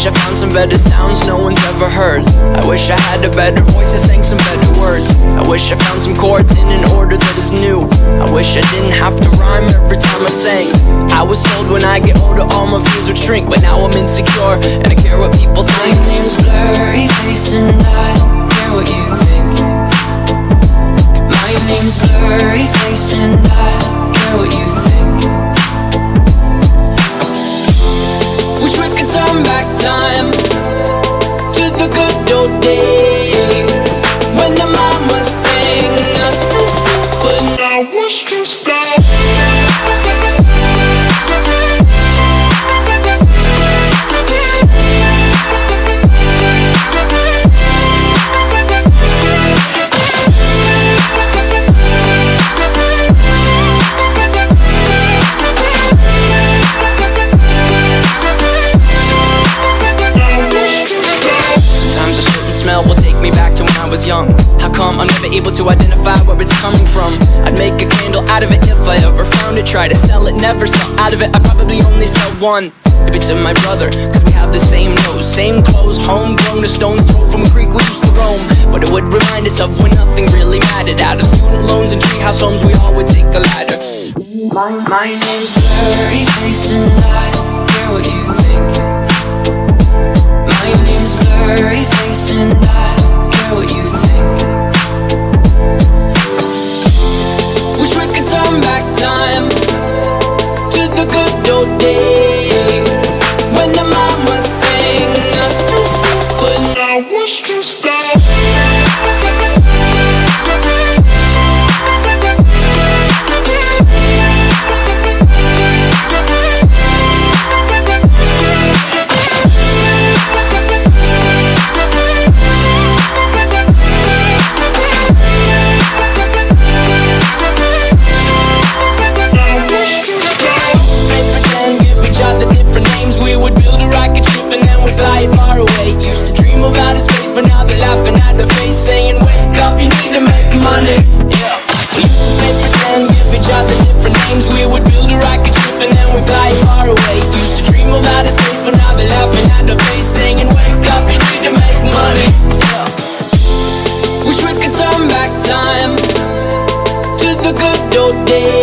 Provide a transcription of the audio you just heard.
wish I found some better sounds no one's ever heard. I wish I had a better voice that sang some better words. I wish I found some chords in an order that is new. I wish I didn't have to rhyme every time I sang. I was told when I get older all my fears would shrink, but now I'm insecure and I care what people think. My name's Blurry Face and I care what you think. My name's Blurry Face and I care what you think. Wish we could turn back time to the good old days when the mama sang us to sleep, but now we're stressed out. Smell will take me back to when I was young. How come I'm never able to identify where it's coming from? I'd make a candle out of it if I ever found it. Try to sell it, never sell out of it. I probably only sell one. Maybe to my brother, cause we have the same nose, same clothes, homegrown, a stone's throw from a creek we used to roam. But it would remind us of when nothing really mattered. Out of student loans and treehouse homes, we all would take the ladder. My name's Blurry Face and I care what you think. My name's Blurry Face and I care what you think. Wish we could turn back time to the good old days when the mama sang us to sleep, but now we're stressed out. Far away, used to dream of outer space, but now they're laughing at the face, saying wake up, you need to make money. Yeah, we used to play pretend, give each other different names. We would build a rocket ship and then we fly far away. Used to dream of outer space, but now they're laughing at the face, saying wake up, you need to make money. Yeah, wish we could turn back time to the good old days